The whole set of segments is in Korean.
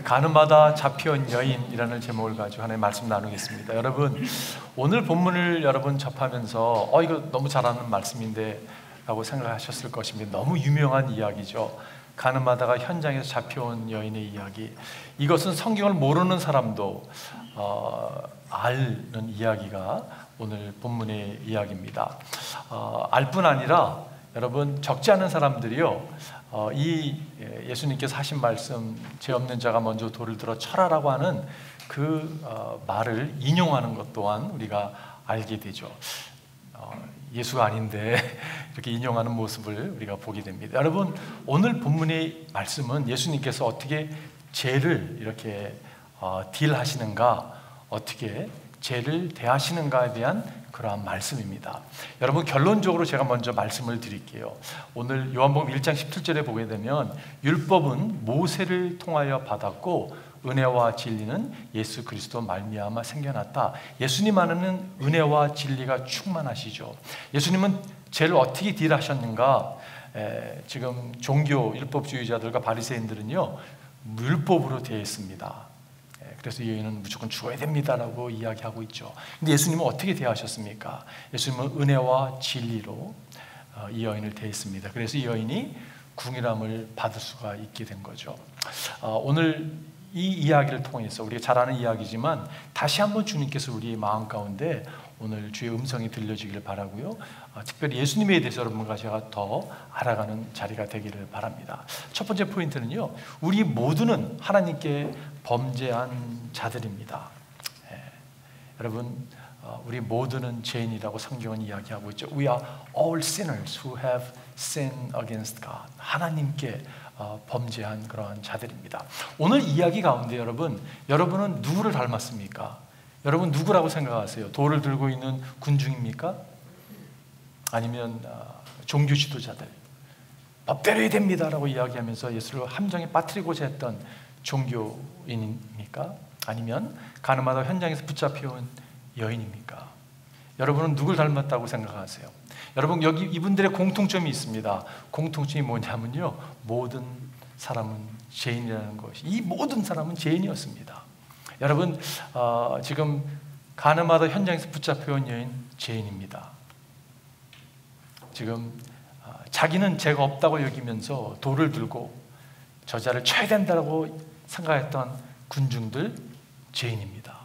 가늠하다 잡혀온 여인이라는 제목을 가지고 하나의 말씀 나누겠습니다. 여러분, 오늘 본문을 여러분 접하면서 이거 너무 잘 아는 말씀인데 라고 생각하셨을 것입니다. 너무 유명한 이야기죠. 가늠하다가 현장에서 잡혀온 여인의 이야기. 이것은 성경을 모르는 사람도 아는 이야기가 오늘 본문의 이야기입니다. 알 뿐 아니라 여러분, 적지 않은 사람들이요, 이 예수님께서 하신 말씀, 죄 없는 자가 먼저 돌을 들어 쳐라라고 하는 그 말을 인용하는 것 또한 우리가 알게 되죠. 예수가 아닌데 이렇게 인용하는 모습을 우리가 보게 됩니다. 여러분, 오늘 본문의 말씀은 예수님께서 어떻게 죄를 이렇게 딜하시는가, 어떻게 죄를 대하시는가에 대한 그러한 말씀입니다. 여러분, 결론적으로 제가 먼저 말씀을 드릴게요. 오늘 요한복음 1장 17절에 보게 되면 율법은 모세를 통하여 받았고 은혜와 진리는 예수 그리스도 말미암아 생겨났다. 예수님 안에는 은혜와 진리가 충만하시죠. 예수님은 죄를 어떻게 딜하셨는가? 지금 종교 율법주의자들과 바리새인들은요, 율법으로 되어 있습니다. 그래서 이 여인은 무조건 죽어야 됩니다라고 이야기하고 있죠. 근데 예수님은 어떻게 대하셨습니까? 예수님은 은혜와 진리로 이 여인을 대했습니다. 그래서 이 여인이 궁일함을 받을 수가 있게 된 거죠. 오늘 이 이야기를 통해서 우리가 잘 아는 이야기지만 다시 한번 주님께서 우리의 마음 가운데 오늘 주의 음성이 들려지기를 바라고요. 특별히 예수님에 대해서 여러분과 제가 더 알아가는 자리가 되기를 바랍니다. 첫 번째 포인트는요, 우리 모두는 하나님께 범죄한 자들입니다. 여러분, 우리 모두는 죄인이라고 성경은 이야기하고 있죠. We are all sinners who have sinned against God. 하나님께 범죄한 그러한 자들입니다. 오늘 이야기 가운데 여러분은 누구를 닮았습니까? 여러분 누구라고 생각하세요? 돌을 들고 있는 군중입니까? 아니면 종교 지도자들, 법대로 해야 됩니다라고 이야기하면서 예수를 함정에 빠뜨리고자 했던 종교인입니까? 아니면 가늠하다 현장에서 붙잡혀온 여인입니까? 여러분은 누굴 닮았다고 생각하세요? 여러분, 여기 이분들의 공통점이 있습니다. 공통점이 뭐냐면요, 모든 사람은 죄인이라는 것이, 이 모든 사람은 죄인이었습니다. 여러분, 지금 가늠하다 현장에서 붙잡혀온 여인 죄인입니다. 지금 자기는 죄가 없다고 여기면서 돌을 들고 저자를 쳐야 된다고 생각했던 군중들 죄인입니다.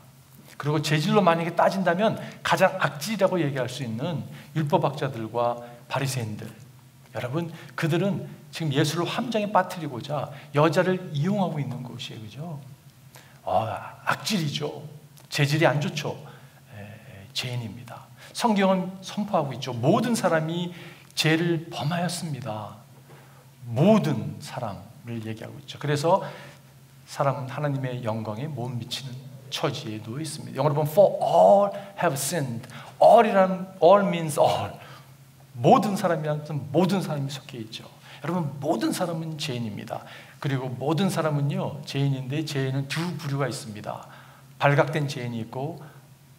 그리고 죄질로 만약에 따진다면 가장 악질이라고 얘기할 수 있는 율법학자들과 바리새인들, 여러분, 그들은 지금 예수를 함정에 빠뜨리고자 여자를 이용하고 있는 것이에요. 그죠? 악질이죠. 재질이 안 좋죠. 죄인입니다. 성경은 선포하고 있죠. 모든 사람이 죄를 범하였습니다. 모든 사람을 얘기하고 있죠. 그래서 사람은 하나님의 영광에 못 미치는 처지에 놓여 있습니다. 영어로 보면 for all have sinned. all means all. 모든 사람이라는 뜻은 모든 사람이 속해 있죠. 여러분, 모든 사람은 죄인입니다. 그리고 모든 사람은요, 죄인인데 죄인은 두 부류가 있습니다. 발각된 죄인이 있고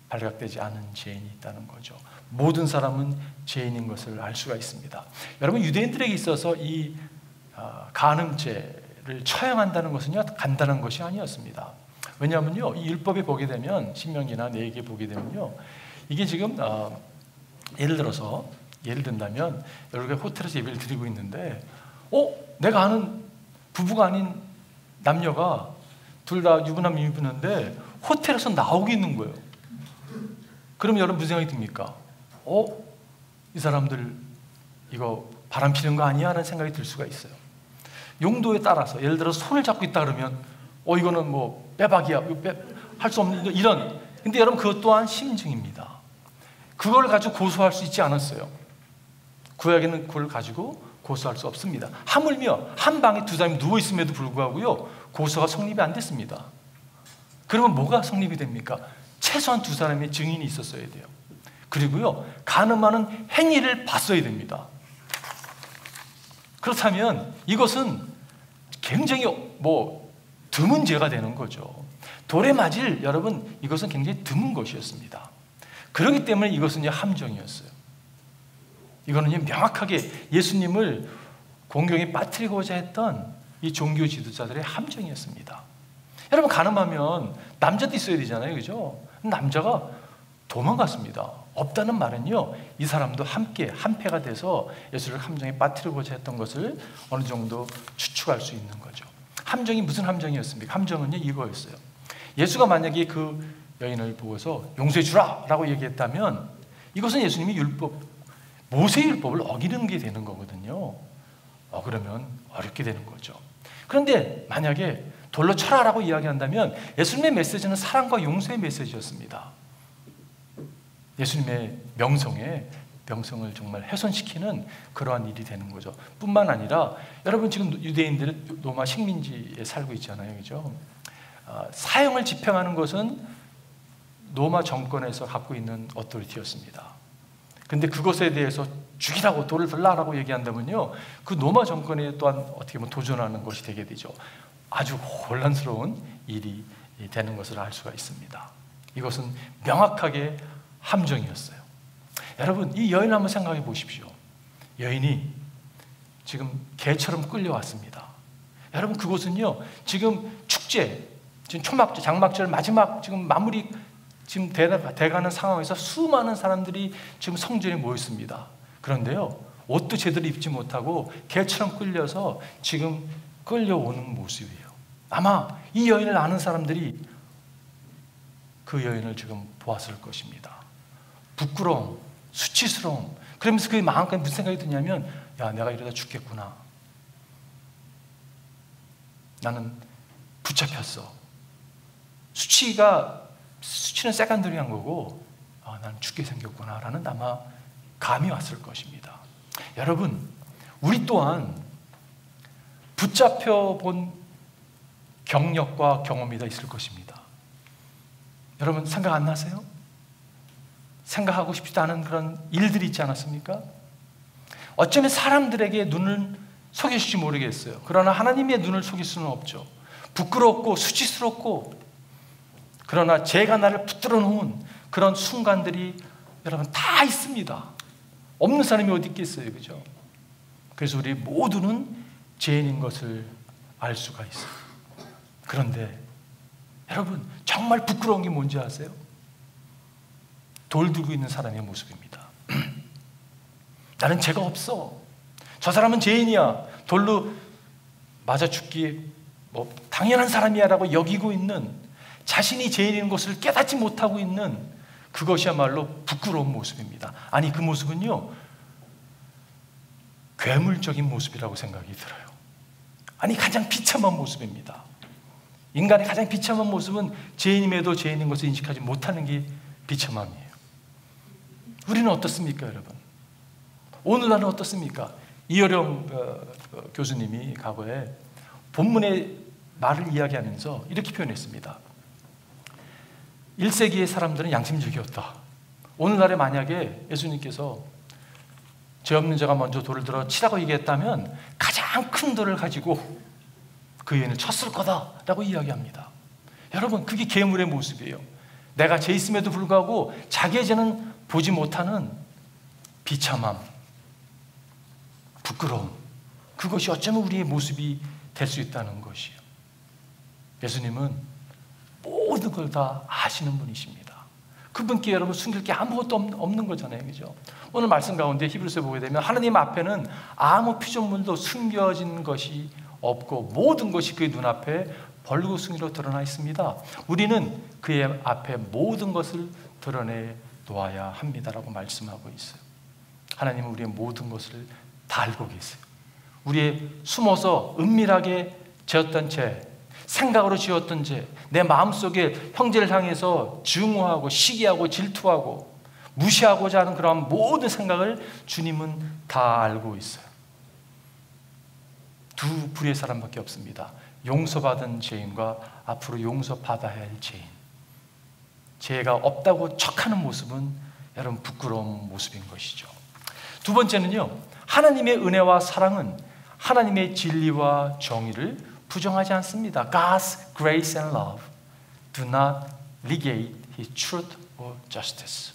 발각되지 않은 죄인이 있다는 거죠. 모든 사람은 죄인인 것을 알 수가 있습니다. 여러분, 유대인들에게 있어서 이 간음죄를 처형한다는 것은요, 간단한 것이 아니었습니다. 왜냐하면요, 이 율법에 보게 되면, 신명기나 레위기에 보게 되면요, 이게 지금 예를 든다면 여러분이 호텔에서 예배를 드리고 있는데 내가 아는 부부가 아닌 남녀가 둘 다 유부남 입는데 호텔에서 나오고 있는 거예요. 그럼 여러분 무슨 생각이 듭니까? 이 사람들 이거 바람 피는 거 아니야? 라는 생각이 들 수가 있어요. 용도에 따라서 예를 들어 손을 잡고 있다 그러면 이거는 뭐 빼박이야, 할 수 없는 이런. 근데 여러분, 그것 또한 심증입니다. 그걸 가지고 고소할 수 있지 않았어요. 구약에는 그걸 가지고 고소할 수 없습니다. 하물며 한 방에 두 사람이 누워 있음에도 불구하고요, 고소가 성립이 안 됐습니다. 그러면 뭐가 성립이 됩니까? 최소한 두 사람의 증인이 있었어야 돼요. 그리고요, 간음하는 행위를 봤어야 됩니다. 그렇다면 이것은 굉장히 드문 죄가 되는 거죠. 돌에 맞을, 여러분, 이것은 굉장히 드문 것이었습니다. 그렇기 때문에 이것은 함정이었어요. 이거는 명확하게 예수님을 공경에 빠뜨리고자 했던 이 종교 지도자들의 함정이었습니다. 여러분, 가늠하면 남자도 있어야 되잖아요, 그죠? 남자가 도망갔습니다. 없다는 말은요, 이 사람도 함께 한패가 돼서 예수를 함정에 빠뜨리고자 했던 것을 어느 정도 추측할 수 있는 거죠. 함정이 무슨 함정이었습니까? 함정은요, 이거였어요. 예수가 만약에 그 여인을 보고서 용서해 주라 라고 얘기했다면 이것은 예수님이 모세의 율법을 어기는 게 되는 거거든요. 그러면 어렵게 되는 거죠. 그런데 만약에 돌로 쳐라 라고 이야기한다면 예수님의 메시지는 사랑과 용서의 메시지였습니다. 예수님의 명성을 정말 훼손시키는 그러한 일이 되는 거죠. 뿐만 아니라 여러분, 지금 유대인들은 로마 식민지에 살고 있잖아요, 그죠? 사형을 집행하는 것은 로마 정권에서 갖고 있는 어토리티였습니다. 근데 그것에 대해서 죽이라고, 돌을 들라라고 얘기한다면요, 그 로마 정권에 또한 어떻게 보면 도전하는 것이 되게 되죠. 아주 혼란스러운 일이 되는 것을 알 수가 있습니다. 이것은 명확하게 함정이었어요. 여러분, 이 여인 한번 생각해 보십시오. 여인이 지금 개처럼 끌려왔습니다. 여러분, 그곳은요, 지금 축제, 지금 초막절, 장막절 마지막 지금 마무리 지금 돼가는 상황에서 수많은 사람들이 지금 성전에 모였습니다. 그런데요, 옷도 제대로 입지 못하고 개처럼 끌려서 지금 끌려오는 모습이에요. 아마 이 여인을 아는 사람들이 그 여인을 지금 보았을 것입니다. 부끄러움, 수치스러움. 그러면서 그 마음까지 무슨 생각이 드냐면, 야, 내가 이러다 죽겠구나. 나는 붙잡혔어. 수치는 세간들이한 거고, 나는 죽게 생겼구나 라는 아마 감이 왔을 것입니다. 여러분, 우리 또한 붙잡혀 본 경력과 경험이 다 있을 것입니다. 여러분, 생각 안 나세요? 생각하고 싶지도 않은 그런 일들이 있지 않았습니까? 어쩌면 사람들에게 눈을 속일지 모르겠어요. 그러나 하나님의 눈을 속일 수는 없죠. 부끄럽고 수치스럽고, 그러나 죄가 나를 붙들어 놓은 그런 순간들이 여러분 다 있습니다. 없는 사람이 어디 있겠어요, 그죠? 그래서 우리 모두는 죄인인 것을 알 수가 있어요. 그런데 여러분, 정말 부끄러운 게 뭔지 아세요? 돌 들고 있는 사람의 모습입니다. 나는 죄가 없어. 저 사람은 죄인이야. 돌로 맞아 죽기에 당연한 사람이야 라고 여기고 있는, 자신이 죄인인 것을 깨닫지 못하고 있는 그것이야말로 부끄러운 모습입니다. 아니, 그 모습은요, 괴물적인 모습이라고 생각이 들어요. 아니, 가장 비참한 모습입니다. 인간의 가장 비참한 모습은 죄인임에도 죄인인 것을 인식하지 못하는 게 비참함이에요. 우리는 어떻습니까, 여러분? 오늘날은 어떻습니까? 이어령 교수님이 과거에 본문의 말을 이야기하면서 이렇게 표현했습니다. 1세기의 사람들은 양심적이었다. 오늘날에 만약에 예수님께서 죄 없는 자가 먼저 돌을 들어 치라고 얘기했다면 가장 큰 돌을 가지고 그 여인을 쳤을 거다라고 이야기합니다. 여러분, 그게 괴물의 모습이에요. 내가 죄 있음에도 불구하고 자기의 죄는 보지 못하는 비참함, 부끄러움, 그것이 어쩌면 우리의 모습이 될 수 있다는 것이에요. 예수님은 모든 걸 다 아시는 분이십니다. 그분께 여러분 숨길 게 아무것도 없는 거잖아요, 그죠? 오늘 말씀 가운데 히브리서에 보게 되면 하나님 앞에는 아무 피조물도 숨겨진 것이 없고 모든 것이 그의 눈앞에 벌거숭이로 드러나 있습니다. 우리는 그의 앞에 모든 것을 드러내 놓아야 합니다라고 말씀하고 있어요. 하나님은 우리의 모든 것을 다 알고 계세요. 우리의 숨어서 은밀하게 지었던 죄, 생각으로 지었던 죄, 내 마음속에 형제를 향해서 증오하고 시기하고 질투하고 무시하고자 하는 그런 모든 생각을 주님은 다 알고 있어요. 두 부류의 사람밖에 없습니다. 용서받은 죄인과 앞으로 용서받아야 할 죄인. 죄가 없다고 척하는 모습은 여러분 부끄러운 모습인 것이죠. 두 번째는요, 하나님의 은혜와 사랑은 하나님의 진리와 정의를 부정하지 않습니다. God's grace and love do not negate His truth or justice.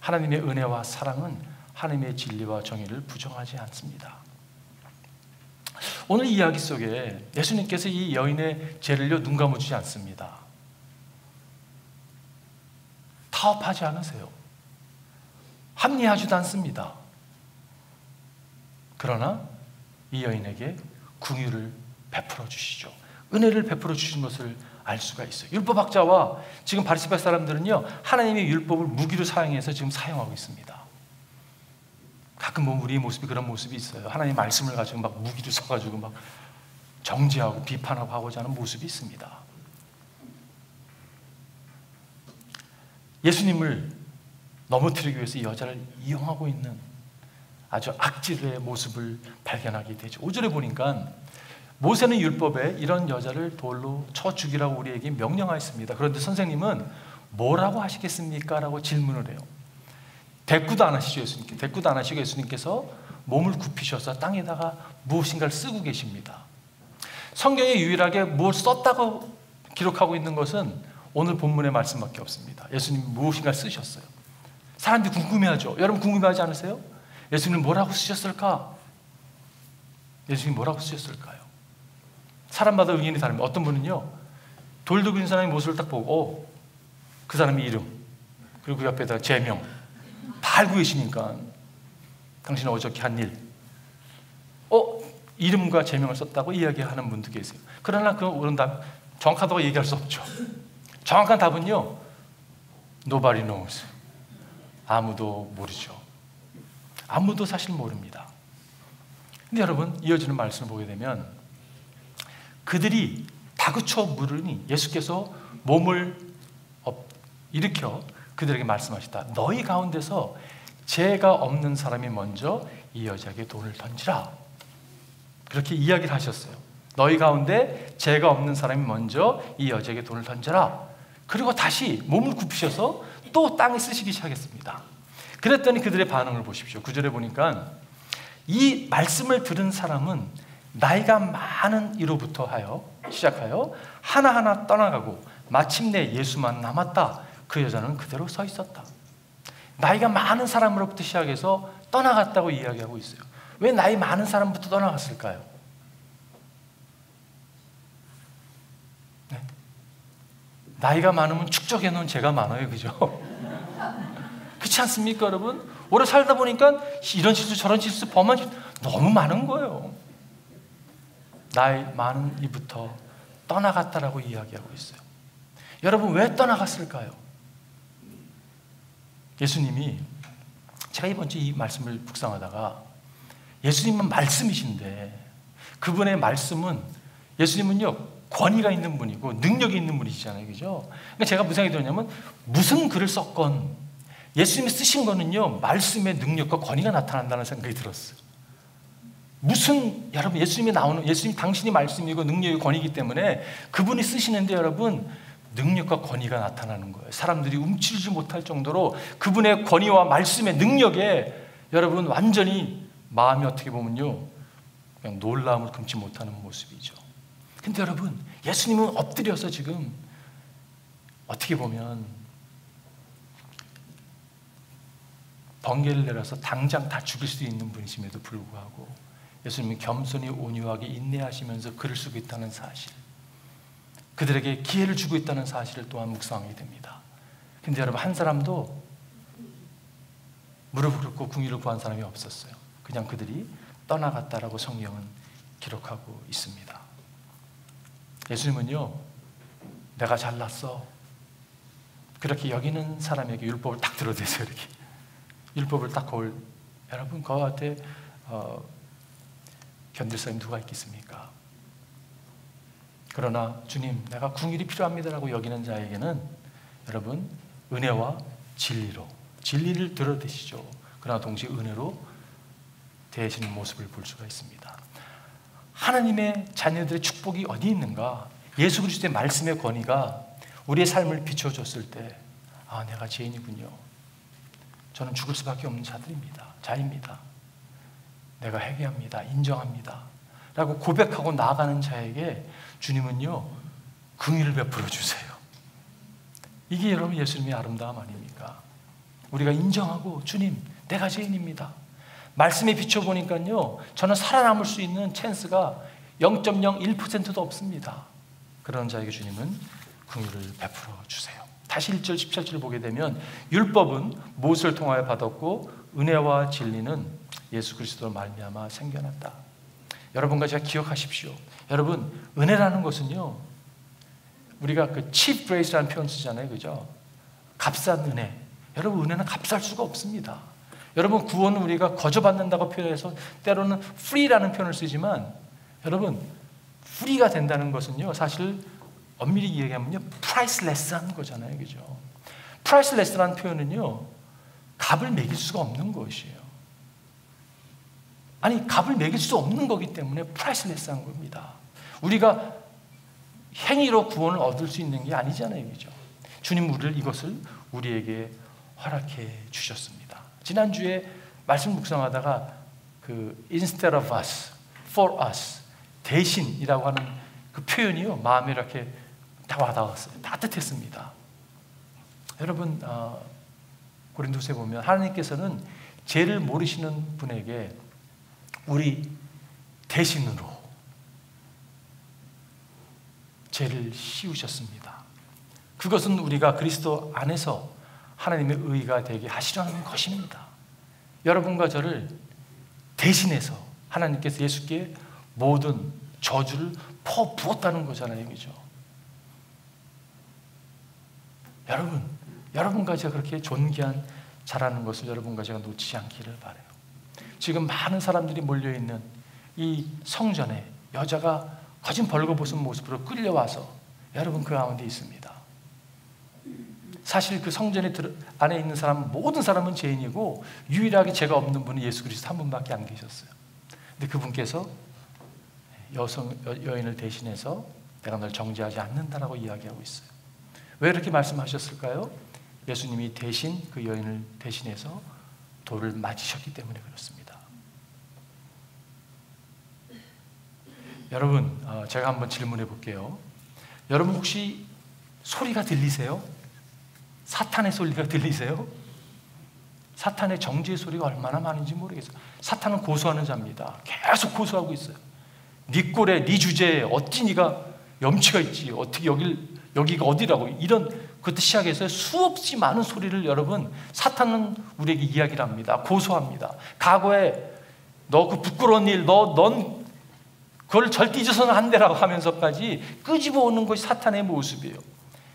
하나님의 은혜와 사랑은 하나님의 진리와 정의를 부정하지 않습니다. 오늘 이야기 속에 예수님께서 이 여인의 죄를요 눈 감아주지 않습니다. 타협하지 않으세요. 합리하지도 않습니다. 그러나 이 여인에게 긍휼을 베풀어 주시죠. 은혜를 베풀어 주신 것을 알 수가 있어요. 율법학자와 지금 바리새파 사람들은요 하나님의 율법을 무기로 사용해서 지금 사용하고 있습니다. 가끔 보면 우리의 모습이 그런 모습이 있어요. 하나님의 말씀을 가지고 막 무기로 써가지고 막 정죄하고 비판하고 하고자 하는 모습이 있습니다. 예수님을 넘어뜨리기 위해서 이 여자를 이용하고 있는 아주 악질의 모습을 발견하게 되죠. 5절에 보니까 모세는 율법에 이런 여자를 돌로 쳐 죽이라고 우리에게 명령하였습니다. 그런데 선생님은 뭐라고 하시겠습니까? 라고 질문을 해요. 대꾸도 안 하시죠, 예수님께. 대꾸도 안 하시고 예수님께서 몸을 굽히셔서 땅에다가 무엇인가를 쓰고 계십니다. 성경에 유일하게 뭘 썼다고 기록하고 있는 것은 오늘 본문의 말씀밖에 없습니다. 예수님이 무엇인가를 쓰셨어요. 사람들이 궁금해하죠. 여러분 궁금해하지 않으세요? 예수님은 뭐라고 쓰셨을까? 예수님이 뭐라고 쓰셨을까요? 사람마다 의견이 다릅니다. 어떤 분은요 돌 들고 있는 사람의 모습을 딱 보고 그 사람의 이름 그리고 그 옆에다가 제명 다 알고 계시니까 당신은 어저께 한 일 이름과 제명을 썼다고 이야기하는 분도 계세요. 그러나 그런 답 정확하다고 얘기할 수 없죠. 정확한 답은요 Nobody knows. 아무도 모르죠. 아무도 사실 모릅니다. 근데 여러분 이어지는 말씀을 보게 되면 그들이 다그쳐 물으니 예수께서 몸을 일으켜 그들에게 말씀하시다. 너희 가운데서 죄가 없는 사람이 먼저 이 여자에게 돈을 던지라. 그렇게 이야기를 하셨어요. 너희 가운데 죄가 없는 사람이 먼저 이 여자에게 돈을 던져라. 그리고 다시 몸을 굽히셔서 또 땅에 쓰시기 시작했습니다. 그랬더니 그들의 반응을 보십시오. 9절에 보니까 이 말씀을 들은 사람은 나이가 많은 이로부터 시작하여 하나하나 떠나가고 마침내 예수만 남았다. 그 여자는 그대로 서 있었다. 나이가 많은 사람으로부터 시작해서 떠나갔다고 이야기하고 있어요. 왜 나이 많은 사람부터 떠나갔을까요? 네? 나이가 많으면 축적해 놓은 죄가 많아요. 그죠? 그렇지 않습니까 여러분? 오래 살다 보니까 이런 실수 저런 실수 범한 실수 너무 많은 거예요. 나이 많은 이부터 떠나갔다라고 이야기하고 있어요. 여러분 왜 떠나갔을까요? 예수님이 제가 이번 주에 이 말씀을 묵상하다가 예수님은 말씀이신데 그분의 말씀은 예수님은요 권위가 있는 분이고 능력이 있는 분이시잖아요. 그죠? 그러니까 제가 무슨 생각이 들었냐면 무슨 글을 썼건 예수님이 쓰신 거는요 말씀의 능력과 권위가 나타난다는 생각이 들었어요. 여러분 예수님이 당신이 말씀이고 능력이 권위이기 때문에 그분이 쓰시는데 여러분 능력과 권위가 나타나는 거예요. 사람들이 움츠리지 못할 정도로 그분의 권위와 말씀의 능력에 여러분 완전히 마음이 어떻게 보면요 그냥 놀라움을 금치 못하는 모습이죠. 근데 여러분 예수님은 엎드려서 지금 어떻게 보면 번개를 내려서 당장 다 죽일 수 있는 분이심에도 불구하고 예수님은 겸손히 온유하게 인내하시면서 글을 쓰고 있다는 사실, 그들에게 기회를 주고 있다는 사실을 또한 묵상하게 됩니다. 근데 여러분 한 사람도 무릎을 꿇고 궁유를 구한 사람이 없었어요. 그냥 그들이 떠나갔다라고 성경은 기록하고 있습니다. 예수님은요 내가 잘났어 그렇게 여기는 사람에게 율법을 딱 들어대세요. 이렇게 율법을 딱 여러분 그한테 견딜 사람이 누가 있겠습니까? 그러나 주님 내가 궁일이 필요합니다라고 여기는 자에게는 여러분 은혜와 진리를 들어대시죠. 그러나 동시에 은혜로 대하시는 모습을 볼 수가 있습니다. 하나님의 자녀들의 축복이 어디 있는가? 예수 그리스도의 말씀의 권위가 우리의 삶을 비춰줬을 때 내가 죄인이군요. 저는 죽을 수밖에 없는 자입니다. 내가 회개합니다. 인정합니다. 라고 고백하고 나아가는 자에게 주님은요 긍휼을 베풀어 주세요. 이게 여러분 예수님의 아름다움 아닙니까? 우리가 인정하고 주님 내가 죄인입니다. 말씀에 비춰보니까요, 저는 살아남을 수 있는 찬스가 0.01%도 없습니다. 그런 자에게 주님은 긍휼을 베풀어 주세요. 다시 1절 17절 보게 되면 율법은 모세를 통하여 받았고 은혜와 진리는 예수 그리스도로 말미암아 생겨났다. 여러분과 제가 기억하십시오. 여러분, 은혜라는 것은요, 우리가 그 cheap grace라는 표현 쓰잖아요, 그죠? 값싼 은혜. 여러분, 은혜는 값쌀 수가 없습니다. 여러분, 구원은 우리가 거저받는다고 표현해서 때로는 free라는 표현을 쓰지만, 여러분, free가 된다는 것은요, 사실 엄밀히 얘기하면요, priceless한 거잖아요, 그죠? priceless라는 표현은요, 값을 매길 수가 없는 것이에요. 아니, 값을 매길 수 없는 거기 때문에 priceless한 겁니다. 우리가 행위로 구원을 얻을 수 있는 게 아니잖아요, 그죠? 주님 이것을 우리에게 허락해 주셨습니다. 지난주에 말씀 묵상하다가 그 instead of us, for us, 대신이라고 하는 그 표현이요, 마음에 이렇게 다 와닿았어요. 따뜻했습니다. 여러분, 고린도서에 보면 하나님께서는 죄를 모르시는 분에게 우리 대신으로 죄를 씌우셨습니다. 그것은 우리가 그리스도 안에서 하나님의 의가 되게 하시려는 것입니다. 여러분과 저를 대신해서 하나님께서 예수께 모든 저주를 퍼부었다는 거잖아요, 그죠? 여러분과 제가 그렇게 존귀한 자라는 것을 여러분과 제가 놓치지 않기를 바라요. 지금 많은 사람들이 몰려있는 이 성전에 여자가 거진 벌거벗은 모습으로 끌려와서 여러분 그 가운데 있습니다. 사실 그 성전에 안에 있는 사람 모든 사람은 죄인이고 유일하게 죄가 없는 분은 예수 그리스도 한 분밖에 안 계셨어요. 근데 그분께서 여인을 대신해서 내가 널 정죄하지 않는다라고 이야기하고 있어요. 왜 이렇게 말씀하셨을까요? 예수님이 대신 그 여인을 대신해서 돌을 맞으셨기 때문에 그렇습니다. 여러분, 제가 한번 질문해 볼게요. 여러분 혹시 소리가 들리세요? 사탄의 소리가 들리세요? 사탄의 정죄의 소리가 얼마나 많은지 모르겠어요. 사탄은 고소하는 자입니다. 계속 고소하고 있어요. 네 꼴에, 네 주제에 어찌 네가 염치가 있지? 어떻게 여기가 어디라고? 이런 그것도 시작해서 수없이 많은 소리를 여러분 사탄은 우리에게 이야기를 합니다. 고소합니다. 과거에 너 그 부끄러운 일, 넌 그걸 절대 잊어서는 안 되라고 하면서까지 끄집어 오는 것이 사탄의 모습이에요.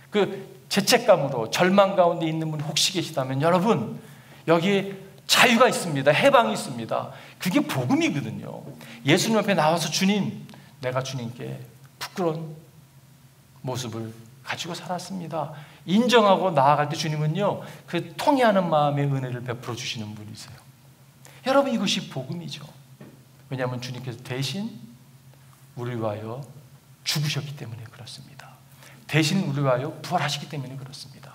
그 죄책감으로 절망 가운데 있는 분 혹시 계시다면 여러분 여기에 자유가 있습니다. 해방이 있습니다. 그게 복음이거든요. 예수님 앞에 나와서 주님, 내가 주님께 부끄러운 모습을 가지고 살았습니다. 인정하고 나아갈 때 주님은요, 그 통회하는 마음의 은혜를 베풀어 주시는 분이세요. 여러분 이것이 복음이죠. 왜냐하면 주님께서 대신 우리를 위하여 죽으셨기 때문에 그렇습니다. 대신 우리를 위하여 부활하시기 때문에 그렇습니다.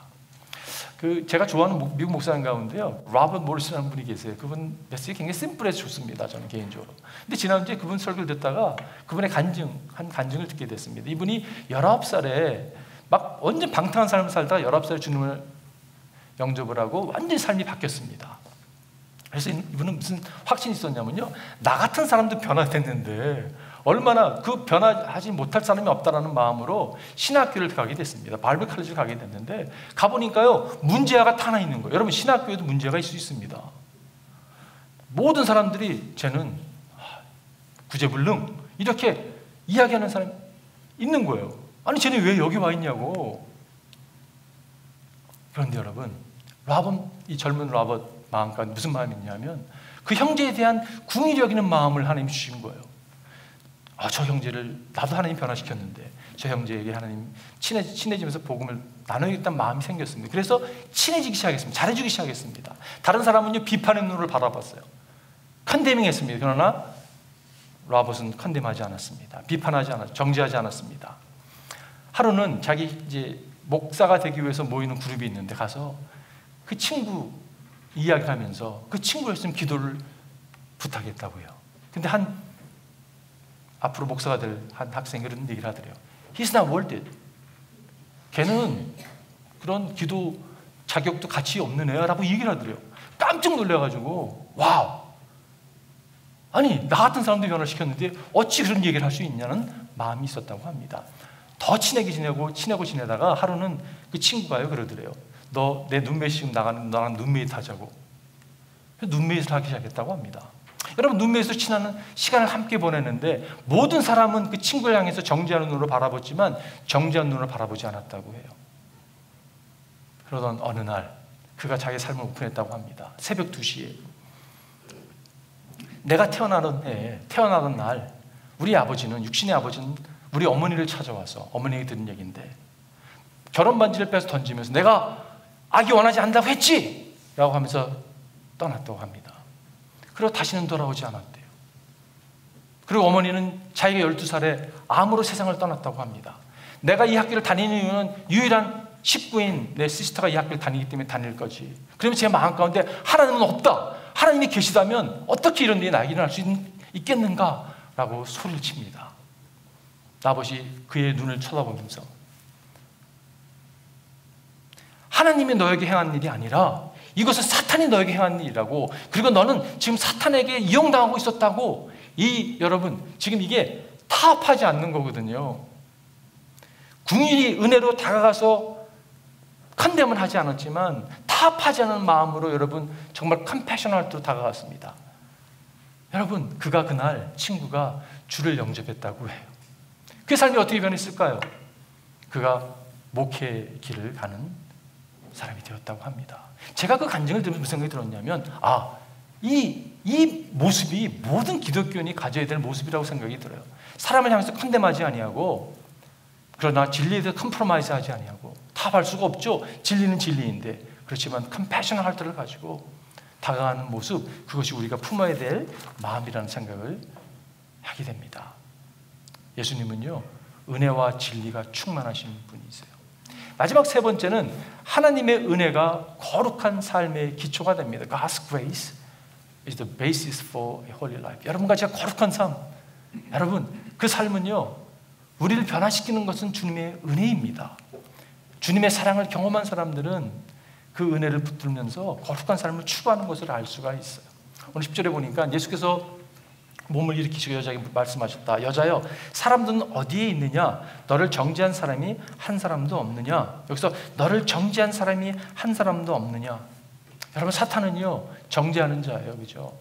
제가 좋아하는 미국 목사님 가운데요, 로버트 모리스라는 분이 계세요. 그분 메시지 굉장히 심플해서 좋습니다. 저는 개인적으로. 근데 지난주에 그분 설교를 듣다가 그분의 간증을 듣게 됐습니다. 이분이 19살에 막 완전 방탕한 삶을 살다가 19살에 주님을 영접을 하고 완전히 삶이 바뀌었습니다. 그래서 이분은 무슨 확신이 있었냐면요, 나 같은 사람도 변화됐는데 얼마나 그 변화하지 못할 사람이 없다라는 마음으로 신학교를 가게 됐습니다. 바이블 칼리지를 가게 됐는데 가보니까요, 문제아가 하나 있는 거예요. 여러분 신학교에도 문제가 있을 수 있습니다. 모든 사람들이 쟤는 구제불능 이렇게 이야기하는 사람이 있는 거예요. 아니 쟤는 왜 여기 와 있냐고. 그런데 여러분 이 젊은 로버트 마음 가운데 무슨 마음이 있냐면 그 형제에 대한 궁일이 여기는 마음을 하나님이 주신 거예요. 저 형제를 나도 하나님 변화시켰는데 저 형제에게 하나님 친해지면서 복음을 나누겠다는 마음이 생겼습니다. 그래서 친해지기 시작했습니다. 잘해주기 시작했습니다. 다른 사람은요 비판의 눈으로 바라봤어요. 컨데밍했습니다. 그러나 로버트는 컨데밍하지 않았습니다. 비판하지 않았습니다. 정죄하지 않았습니다. 하루는 자기 이제 목사가 되기 위해서 모이는 그룹이 있는데 가서 그 친구 이야기를 하면서 그 친구였으면 기도를 부탁했다고요. 근데 앞으로 목사가 될 한 학생이 그런 얘기를 하더래요. He's not worth it. 걔는 그런 기도 자격도 가치 없는 애야라고 얘기를 하더래요. 깜짝 놀라가지고 와우, 아니 나 같은 사람도 변화시켰는데 어찌 그런 얘기를 할 수 있냐는 마음이 있었다고 합니다. 더 친하게 지내다가 하루는 그 친구가요 그러더래요. 너 내 룸메이트 지금 나가는 너랑 룸메이트 하자고. 룸메이트를 하기 시작했다고 합니다. 여러분 룸메이트로 친한 시간을 함께 보냈는데 모든 사람은 그 친구를 향해서 정죄하는 눈으로 바라봤지만 정죄하는 눈으로 바라보지 않았다고 해요. 그러던 어느 날 그가 자기 삶을 오픈했다고 합니다. 새벽 2시에 내가 태어나던 날 우리 아버지는 육신의 아버지는 우리 어머니를 찾아와서 어머니에게 들은 얘기인데 결혼 반지를 빼서 던지면서 내가 아기 원하지 않는다고 했지? 라고 하면서 떠났다고 합니다. 그리고 다시는 돌아오지 않았대요. 그리고 어머니는 자기가 12살에 암으로 세상을 떠났다고 합니다. 내가 이 학교를 다니는 이유는 유일한 식구인 내 시스터가 이 학교를 다니기 때문에 다닐 거지. 그러면 제 마음 가운데 하나님은 없다. 하나님이 계시다면 어떻게 이런 일이 나에게 일어날 수 있겠는가? 라고 소리를 칩니다. 아버지 그의 눈을 쳐다보면서 하나님이 너에게 행한 일이 아니라 이것은 사탄이 너에게 행한 일이라고, 그리고 너는 지금 사탄에게 이용당하고 있었다고. 여러분 지금 이게 타협하지 않는 거거든요. 궁일이 은혜로 다가가서 컨뎀은 하지 않았지만 타협하지 않은 마음으로 여러분 정말 컴패셔널로 다가갔습니다. 여러분 그가 그날 친구가 주를 영접했다고 해요. 그 삶이 어떻게 변했을까요? 그가 목회의 길을 가는 사람이 되었다고 합니다. 제가 그 간증을 들으면서 무슨 생각이 들었냐면 이 모습이 모든 기독교인이 가져야 될 모습이라고 생각이 들어요. 사람을 향해서 컨뎀하지 아니하고, 그러나 진리에 대해 컴프로마이즈하지 아니하고. 타협할 수가 없죠. 진리는 진리인데. 그렇지만 컴패셔널 하트를 가지고 다가가는 모습, 그것이 우리가 품어야 될 마음이라는 생각을 하게 됩니다. 예수님은요 은혜와 진리가 충만하신 분이세요. 마지막 세 번째는 하나님의 은혜가 거룩한 삶의 기초가 됩니다. God's grace is the basis for a holy life. 여러분과 제가 거룩한 삶, 여러분 그 삶은요 우리를 변화시키는 것은 주님의 은혜입니다. 주님의 사랑을 경험한 사람들은 그 은혜를 붙들면서 거룩한 삶을 추구하는 것을 알 수가 있어요. 오늘 10절에 보니까 예수께서 몸을 일으키시고 여자에게 말씀하셨다. 여자여 사람들은 어디에 있느냐? 너를 정죄한 사람이 한 사람도 없느냐? 여기서 너를 정죄한 사람이 한 사람도 없느냐? 여러분 사탄은요 정죄하는 자예요. 그죠?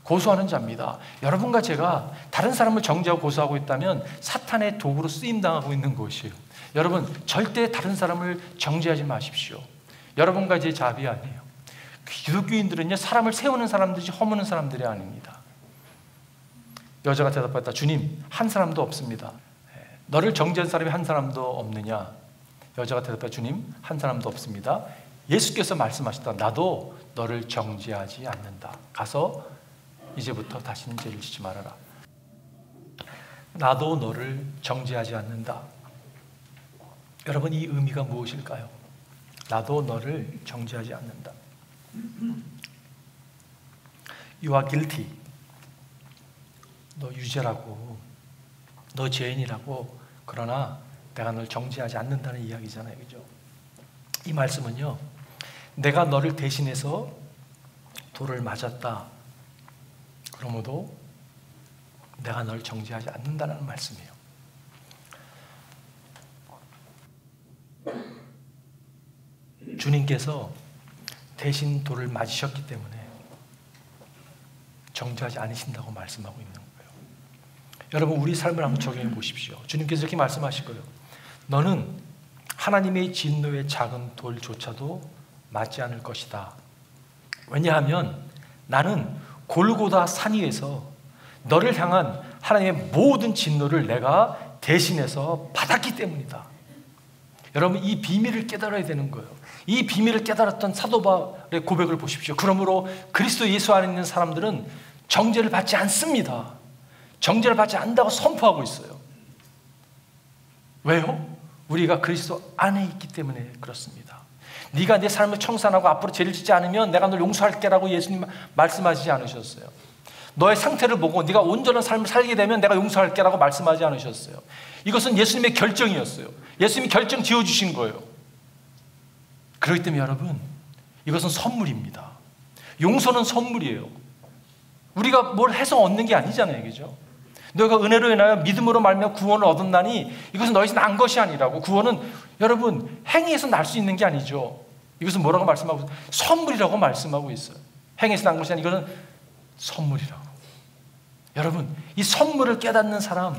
고소하는 자입니다. 여러분과 제가 다른 사람을 정죄하고 고소하고 있다면 사탄의 도구로 쓰임당하고 있는 것이에요. 여러분 절대 다른 사람을 정죄하지 마십시오. 여러분과 제 자비 아니에요. 기독교인들은요 사람을 세우는 사람들이지 허무는 사람들이 아닙니다. 여자가 대답했다. 주님 한 사람도 없습니다. 너를 정죄한 사람이 한 사람도 없느냐? 여자가 대답했다. 주님 한 사람도 없습니다. 예수께서 말씀하셨다. 나도 너를 정죄하지 않는다. 가서 이제부터 다시는 죄를 짓지 말아라. 나도 너를 정죄하지 않는다. 여러분 이 의미가 무엇일까요? 나도 너를 정죄하지 않는다. You are guilty. 너 유죄라고, 너 죄인이라고. 그러나 내가 널 정죄하지 않는다는 이야기잖아요. 그죠? 이 말씀은요 내가 너를 대신해서 돌을 맞았다. 그러므로 내가 널 정죄하지 않는다는 말씀이에요. 주님께서 대신 돌을 맞으셨기 때문에 정죄하지 않으신다고 말씀하고 있는 거예요. 여러분 우리 삶을 한번 적용해 보십시오. 주님께서 이렇게 말씀하실 거예요. 너는 하나님의 진노의 작은 돌조차도 맞지 않을 것이다. 왜냐하면 나는 골고다 산 위에서 너를 향한 하나님의 모든 진노를 내가 대신해서 받았기 때문이다. 여러분 이 비밀을 깨달아야 되는 거예요. 이 비밀을 깨달았던 사도 바울의 고백을 보십시오. 그러므로 그리스도 예수 안에 있는 사람들은 정죄를 받지 않습니다. 정죄를 받지 않는다고 선포하고 있어요. 왜요? 우리가 그리스도 안에 있기 때문에 그렇습니다. 네가 내 삶을 청산하고 앞으로 죄를 짓지 않으면 내가 널 용서할게라고 예수님 말씀하시지 않으셨어요. 너의 상태를 보고 네가 온전한 삶을 살게 되면 내가 용서할게라고 말씀하지 않으셨어요. 이것은 예수님의 결정이었어요. 예수님이 결정 지어주신 거예요. 그렇기 때문에 여러분 이것은 선물입니다. 용서는 선물이에요. 우리가 뭘 해서 얻는 게 아니잖아요, 그죠? 너희가 은혜로 인하여 믿음으로 말미암아 구원을 얻었나니 이것은 너희에서 난 것이 아니라고. 구원은 여러분 행위에서 날 수 있는 게 아니죠. 이것은 뭐라고 말씀하고 있어요? 선물이라고 말씀하고 있어요. 행위에서 난 것이 아니라 이것은 선물이라고. 여러분, 이 선물을 깨닫는 사람,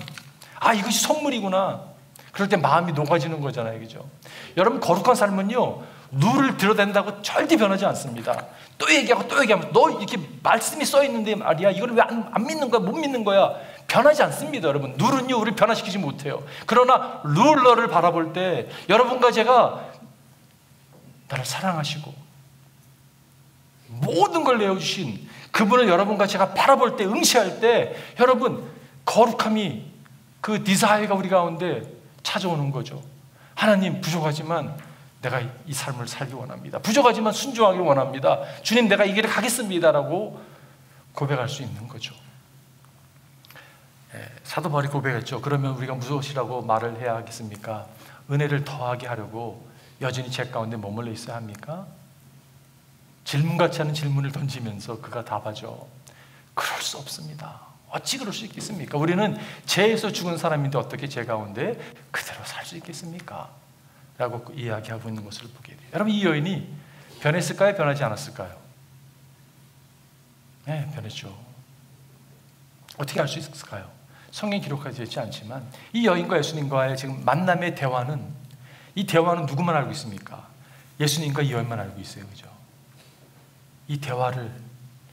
아, 이것이 선물이구나. 그럴 때 마음이 녹아지는 거잖아요, 그죠? 여러분, 거룩한 삶은요, 누를 들여댄다고 절대 변하지 않습니다. 또 얘기하고 또 얘기하면, 너 이렇게 말씀이 써 있는데 말이야, 이걸 왜 안 믿는 거야, 못 믿는 거야? 변하지 않습니다, 여러분. 룰은요, 우리를 변화시키지 못해요. 그러나 룰러를 바라볼 때 여러분과 제가 나를 사랑하시고 모든 걸 내어주신 그분을 여러분과 제가 바라볼 때, 응시할 때 여러분, 거룩함이, 그 디자이어가 우리 가운데 찾아오는 거죠. 하나님, 부족하지만 내가 이 삶을 살기 원합니다. 부족하지만 순종하기 원합니다. 주님, 내가 이 길을 가겠습니다 라고 고백할 수 있는 거죠. 사도 바울이 고백했죠. 그러면 우리가 무엇이라고 말을 해야 하겠습니까? 은혜를 더하게 하려고 여전히 제 가운데 머물러 있어야 합니까? 질문같이 않은 질문을 던지면서 그가 답하죠. 그럴 수 없습니다. 어찌 그럴 수 있겠습니까? 우리는 죄에서 죽은 사람인데 어떻게 죄 가운데 그대로 살 수 있겠습니까? 라고 이야기하고 있는 것을 보게 돼요. 여러분, 이 여인이 변했을까요? 변하지 않았을까요? 네, 변했죠. 어떻게 알 수 있을까요? 성경에 기록하지 있지 않지만 이 여인과 예수님과의 지금 만남의 대화는, 이 대화는 누구만 알고 있습니까? 예수님과 이 여인만 알고 있어요, 그죠? 이 대화를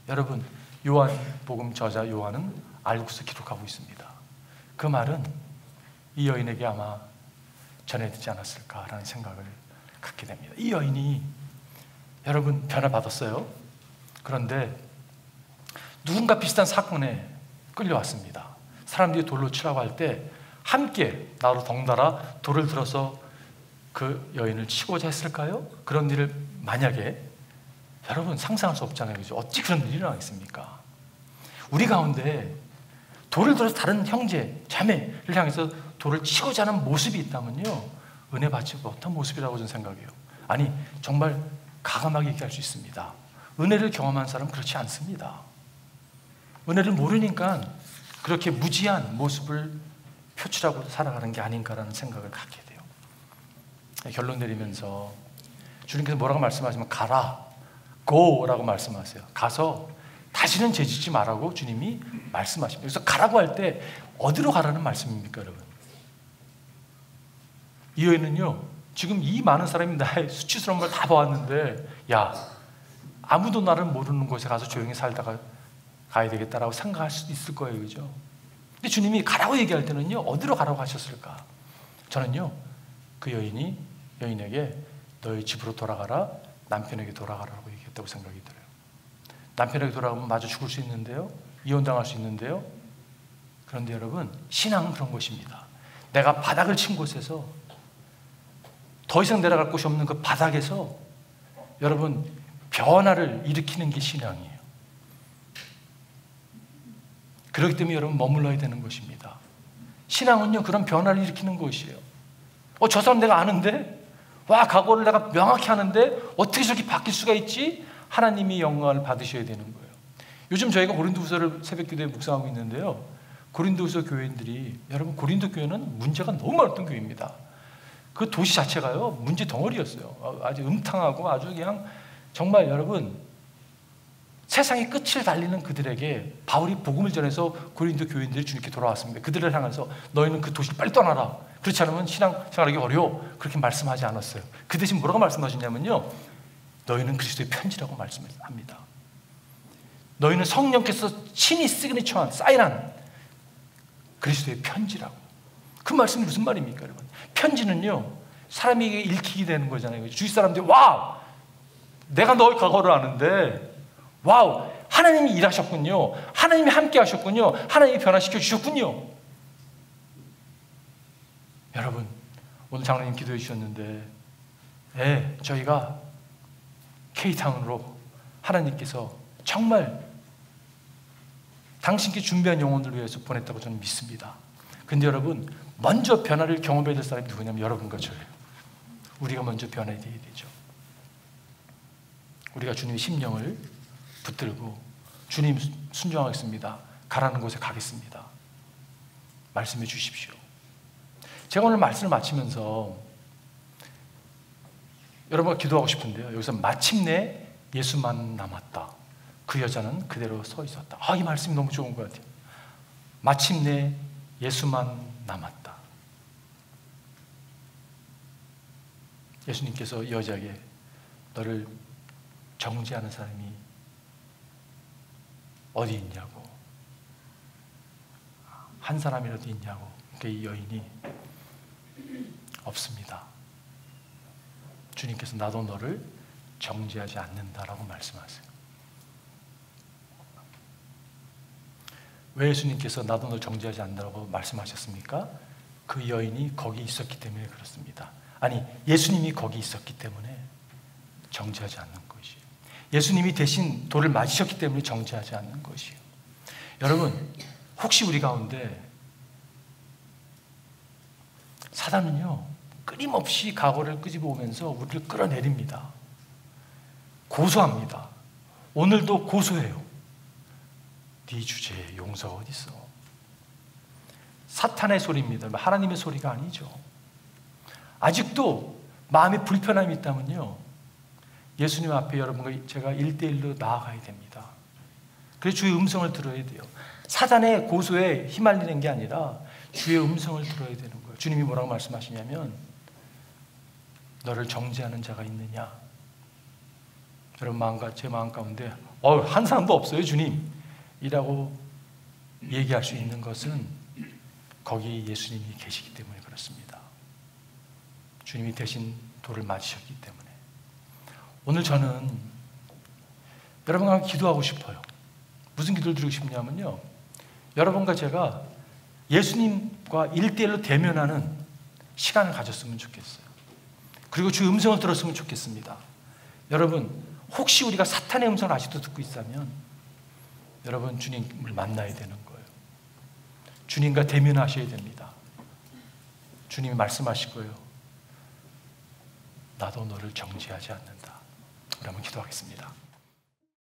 여러분, 요한복음 저자 요한은 알고서 기록하고 있습니다. 그 말은 이 여인에게 아마 전해지지 않았을까라는 생각을 갖게 됩니다. 이 여인이 여러분 변화받았어요. 그런데 누군가 비슷한 사건에 끌려왔습니다. 사람들이 돌로 치라고 할 때 함께 나로 덩달아 돌을 들어서 그 여인을 치고자 했을까요? 그런 일을 만약에, 여러분 상상할 수 없잖아요, 그죠? 어찌 그런 일이 일어나겠습니까? 우리 가운데 돌을 들어서 다른 형제, 자매를 향해서 돌을 치고자 하는 모습이 있다면요, 은혜 받지 못한 모습이라고 저는 생각해요. 아니, 정말 가감하게 얘기할 수 있습니다. 은혜를 경험한 사람은 그렇지 않습니다. 은혜를 모르니까 그렇게 무지한 모습을 표출하고 살아가는 게 아닌가라는 생각을 갖게 돼요. 결론 내리면서 주님께서 뭐라고 말씀하시면 가라, go라고 말씀하세요. 가서 다시는 죄짓지 말라고 주님이 말씀하십니다. 그래서 가라고 할 때 어디로 가라는 말씀입니까, 여러분? 이 여인은요, 지금 이 많은 사람이 나의 수치스러운 걸 다 보았는데, 야, 아무도 나를 모르는 곳에 가서 조용히 살다가 가야 되겠다라고 생각할 수도 있을 거예요, 그죠? 근데 주님이 가라고 얘기할 때는요, 어디로 가라고 하셨을까? 저는요, 그 여인에게 너희 집으로 돌아가라, 남편에게 돌아가라고 얘기했다고 생각이 들어요. 남편에게 돌아가면 마저 죽을 수 있는데요, 이혼당할 수 있는데요. 그런데 여러분, 신앙은 그런 것입니다. 내가 바닥을 친 곳에서, 더 이상 내려갈 곳이 없는 그 바닥에서 여러분 변화를 일으키는 게 신앙이에요. 그렇기 때문에 여러분 머물러야 되는 것입니다. 신앙은요, 그런 변화를 일으키는 것이에요. 저 사람 내가 아는데, 와, 각오를 내가 명확히 하는데 어떻게 저렇게 바뀔 수가 있지? 하나님이 영광을 받으셔야 되는 거예요. 요즘 저희가 고린도후서를 새벽기도에 묵상하고 있는데요, 고린도후서 교회인들이, 여러분 고린도 교회는 문제가 너무 많았던 교회입니다. 그 도시 자체가요, 문제 덩어리였어요. 아주 음탕하고 아주 그냥 정말 여러분 세상의 끝을 달리는 그들에게 바울이 복음을 전해서 고린도 교인들이 주님께 돌아왔습니다. 그들을 향해서 너희는 그 도시를 빨리 떠나라, 그렇지 않으면 신앙생활하기 어려워, 그렇게 말씀하지 않았어요. 그 대신 뭐라고 말씀하셨냐면요, 너희는 그리스도의 편지라고 말씀합니다. 너희는 성령께서 친히 시그니처한, 사인한 그리스도의 편지라고. 그 말씀이 무슨 말입니까, 여러분? 편지는요, 사람에게 읽히게 되는 거잖아요. 주위 사람들이 와우, 내가 너의 과거를 아는데, 와우, 하나님이 일하셨군요, 하나님이 함께 하셨군요, 하나님이 변화시켜 주셨군요. 여러분, 오늘 장로님 기도해 주셨는데, 저희가 K타운으로 하나님께서 정말 당신께 준비한 영혼들을 위해서 보냈다고 저는 믿습니다. 근데 여러분, 먼저 변화를 경험해야 될 사람이 누구냐면 여러분과 저예요. 우리가 먼저 변해야 되죠. 우리가 주님의 심령을 붙들고 주님 순종하겠습니다. 가라는 곳에 가겠습니다. 말씀해 주십시오. 제가 오늘 말씀을 마치면서 여러분과 기도하고 싶은데요. 여기서 마침내 예수만 남았다. 그 여자는 그대로 서 있었다. 이 말씀이 너무 좋은 것 같아요. 마침내 예수만 남았다. 예수님께서 이 여자에게 너를 정죄하는 사람이 어디 있냐고, 한 사람이라도 있냐고. 그러니까 이 여인이 없습니다. 주님께서 나도 너를 정죄하지 않는다라고 말씀하세요. 왜 예수님께서 나도 너를 정죄하지 않는다고 말씀하셨습니까? 그 여인이 거기 있었기 때문에 그렇습니다. 아니, 예수님이 거기 있었기 때문에 정죄하지 않는 것이에요. 예수님이 대신 돌을 맞으셨기 때문에 정죄하지 않는 것이에요. 여러분, 혹시 우리 가운데 사단은요, 끊임없이 과거를 끄집어 오면서 우리를 끌어내립니다. 고소합니다. 오늘도 고소해요. 네 주제에 용서가 어디 있어? 사탄의 소리입니다. 하나님의 소리가 아니죠. 아직도 마음에 불편함이 있다면요, 예수님 앞에 여러분과 제가 1대1로 나아가야 됩니다. 그래서 주의 음성을 들어야 돼요. 사단의 고소에 휘말리는 게 아니라 주의 음성을 들어야 되는 거예요. 주님이 뭐라고 말씀하시냐면 너를 정죄하는 자가 있느냐? 여러분 마음과 제 마음 가운데 한 사람도 없어요 주님 이라고 얘기할 수 있는 것은 거기 예수님이 계시기 때문에 그렇습니다. 주님이 대신 돌을 맞으셨기 때문에. 오늘 저는 여러분과 기도하고 싶어요. 무슨 기도를 드리고 싶냐면요, 여러분과 제가 예수님과 1대1로 대면하는 시간을 가졌으면 좋겠어요. 그리고 주의 음성을 들었으면 좋겠습니다. 여러분, 혹시 우리가 사탄의 음성을 아직도 듣고 있다면 여러분 주님을 만나야 되는 거예요. 주님과 대면하셔야 됩니다. 주님이 말씀하실 거예요. 나도 너를 정죄하지 않는다. 우리 한번 기도하겠습니다.